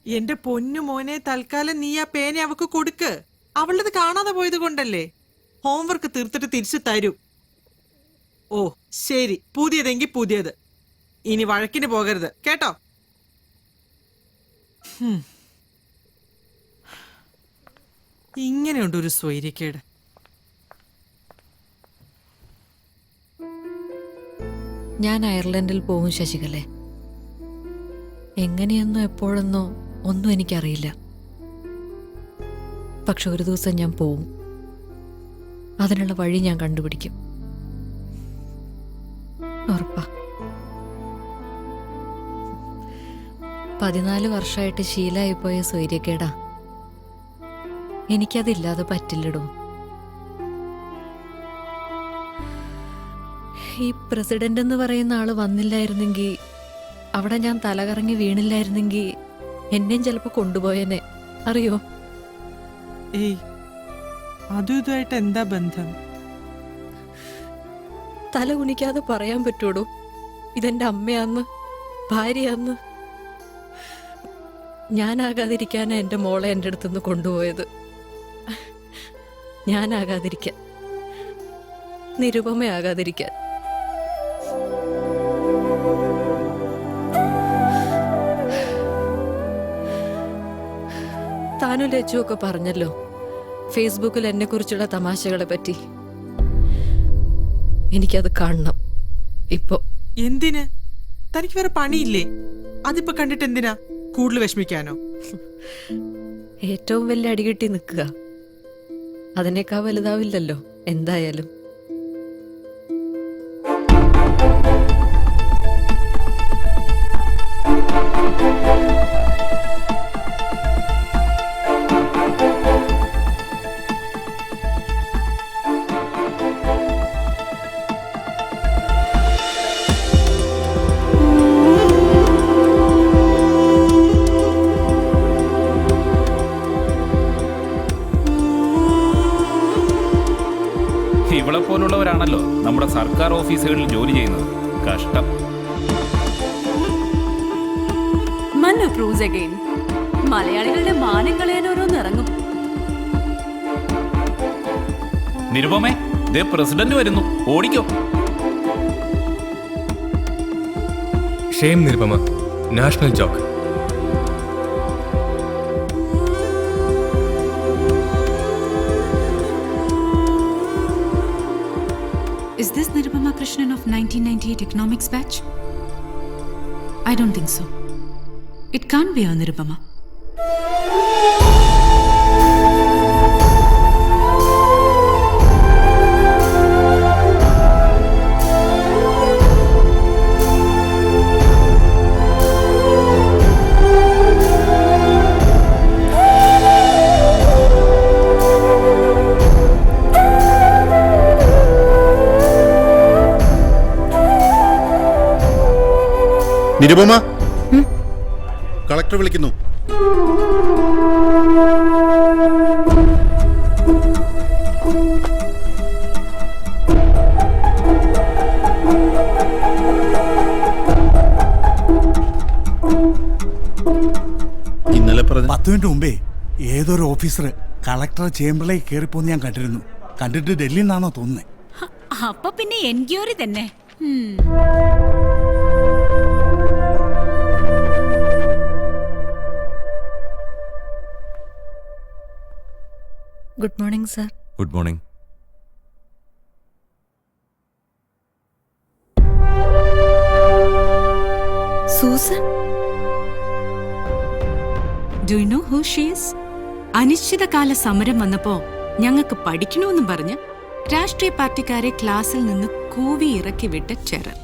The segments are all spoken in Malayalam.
എന്റെ പൊന്നു മോനെ, തൽക്കാലം നീ ആ പേന അവക്ക് കൊടുക്ക്. അവളത് കാണാതെ പോയത് കൊണ്ടല്ലേ. ഹോംവർക്ക് തീർത്തിട്ട് തിരിച്ചു തരൂ. ഓ ശരി, പുതിയതെങ്കിൽ പുതിയത്. ഇനി വഴക്കിന് പോകരുത് കേട്ടോ. ഇങ്ങനെയുണ്ട് ഒരു സ്വൈര്യക്കേട്. ഞാൻ അയർലൻഡിൽ പോകും ശശികലേ. എങ്ങനെയെന്നോ എപ്പോഴെന്നോ ഒന്നും എനിക്കറിയില്ല. പക്ഷെ ഒരു ദിവസം ഞാൻ പോവും. അതിനുള്ള വഴി ഞാൻ കണ്ടുപിടിക്കും. ഉറപ്പാ. 14 വർഷമായിട്ട് ശീലമായിപ്പോയ സ്വൈര്യക്കേടാ. എനിക്കതില്ലാതെ പറ്റില്ലടോ. ഈ പ്രസിഡന്റ് എന്ന് പറയുന്ന ആള് വന്നില്ലായിരുന്നെങ്കിൽ, അവിടെ ഞാൻ തലകറങ്ങി വീണില്ലായിരുന്നെങ്കിൽ എന്നെയും ചിലപ്പോ കൊണ്ടുപോയെന്നെ. അറിയോ? ഏയ്, അതും ഇതുമായിട്ട് എന്താ ബന്ധം? തല കുനിക്കാതെ പറയാൻ പറ്റൂടോ ഇതെന്റെ അമ്മയാന്ന്, ഭാര്യയാന്ന്. ഞാനാകാതിരിക്കാനാ എന്റെ മോളെ എൻ്റെ അടുത്തുനിന്ന് കൊണ്ടുപോയത്. ഞാനാകാതിരിക്കാൻ, നിരുപമയാകാതിരിക്കാൻ. താനും ലച്ചുവൊക്കെ പറഞ്ഞല്ലോ ഫേസ്ബുക്കിൽ എന്നെ കുറിച്ചുള്ള തമാശകളെ പറ്റി. എനിക്കത് കാണണം ഇപ്പൊ. എന്തിന്? തനിക്ക് വേറെ പണിയില്ലേ? അതിപ്പോ കണ്ടിട്ട് എന്തിനാ കൂടുതൽ വിഷമിക്കാനോ? ഏറ്റവും വലിയ അടികിട്ടി നിൽക്കുക. അതിനേക്കാൾ വലുതാവില്ലല്ലോ എന്തായാലും. ഇവളെ പോലുള്ളവരാണല്ലോ നമ്മുടെ സർക്കാർ ഓഫീസുകളിൽ ജോലി ചെയ്യുന്നത്. കഷ്ടം. മന്നു പ്രൂസ് അഗൈൻ. മലയാളികളുടെ മാനം കളയാൻ ഓരോന്ന് ഇറങ്ങും. നിരുപമേ, ദേ പ്രസിഡന്റ് വരുന്നു, ഓടിക്കോ. Shame Nirupama, national joke. Is this Nirupama Krishnan of 1998 economics batch? I don't think so. It can't be a Nirupama. Nirupama, collector വിളിക്കുന്നു. ഇന്നലെ 10 മിനിറ്റ് മുമ്പേ ഏതൊരു ഓഫീസർ കളക്ടർ ചേംബറിലേക്ക് കയറിപ്പോന്ന് ഞാൻ കണ്ടിരുന്നു. കണ്ടിട്ട് ഡൽഹിയിൽ നിന്നാണോ തോന്നുന്നത്. അപ്പൊ പിന്നെ എൻക്വയറി തന്നെ. Good morning sir. Good morning. Susan, Do you know who she is? അനിശ്ചിതകാല സമരം വന്നപ്പോ ഞങ്ങൾക്ക് പഠിക്കണമെന്നും പറഞ്ഞ് രാഷ്ട്രീയ പാർട്ടിക്കാരെ ക്ലാസ്സിൽ നിന്ന് കൂവി ഇറക്കി വിട്ട ചെറൽ.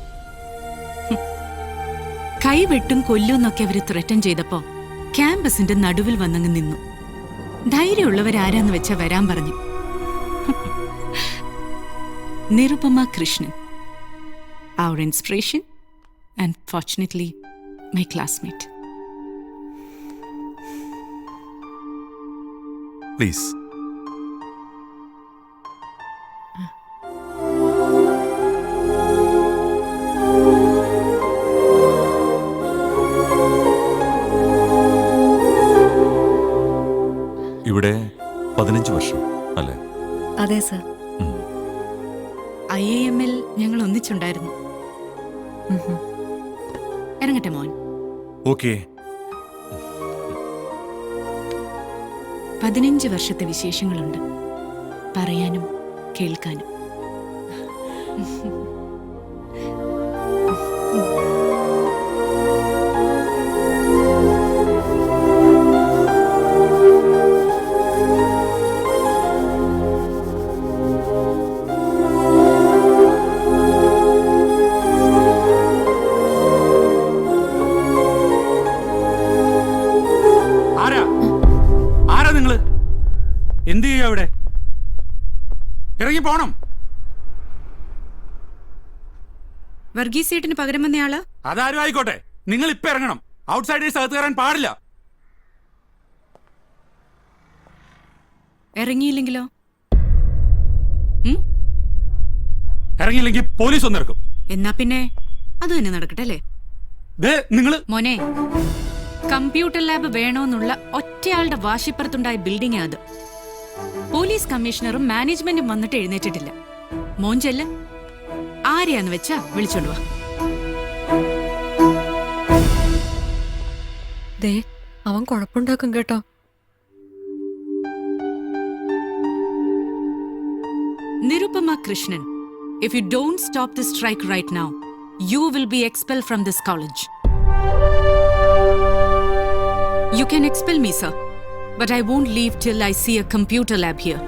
കൈവെട്ടും കൊല്ലുമെന്നൊക്കെ അവര് ത്രട്ടൻ ചെയ്തപ്പോ ക്യാമ്പസിന്റെ നടുവിൽ വന്നങ്ങ് നിന്നു. ധൈര്യമുള്ളവരാരാന്ന് വെച്ചാ വരാൻ പറഞ്ഞു. Nirupama Krishnan, our inspiration and fortunately my classmate. Please. 15 വർഷം അല്ലേ? അതെ സർ. IIM ൽ ഞങ്ങൾ ഒന്നിച്ചുണ്ടായിരുന്നു. ഇറങ്ങട്ടെ മോൻ. ഓക്കെ. 15 വർഷത്തെ വിശേഷങ്ങളുണ്ട് പറയാനും കേൾക്കാനും. ആരാ നിങ്ങള്? എന്ത് ചെയ്യ അവിടെ? ഇറങ്ങി പോണം. വർഗീസേട്ടിന് പകരം വന്നയാള്? അതാരും ആയിക്കോട്ടെ, നിങ്ങൾ ഇപ്പൊ ഇറങ്ങണം. ഔട്ട്സൈഡേഴ്സ് അകത്ത് കയറാൻ പാടില്ല. ഇറങ്ങിയില്ലെങ്കിലോ? ഇറങ്ങിയില്ലെങ്കിൽ പോലീസ് ഒന്നിറക്കും. എന്നാ പിന്നെ അത് തന്നെ നടക്കട്ടെ അല്ലേ? നിങ്ങള് മോനെ, കമ്പ്യൂട്ടർ ലാബ് വേണോന്നുള്ള ഒറ്റയാളുടെ വാശിപ്പുറത്തുണ്ടായ ബിൽഡിംഗ് അത്. പോലീസ് കമ്മീഷണറും മാനേജ്മെന്റും വന്നിട്ട് എഴുന്നേറ്റിട്ടില്ല. മോൻ ചെല്ല്, ആരെയാന്ന് വെച്ചാ വിളിച്ചോണ്ട് വാ. ദേ, അവൻ കുഴപ്പമുണ്ടാക്കും കേട്ടോ. Nirupama Krishnan, if you don't stop this strike right now, you will be expelled from this college. You can expel me, sir, but I won't leave till I see a computer lab here.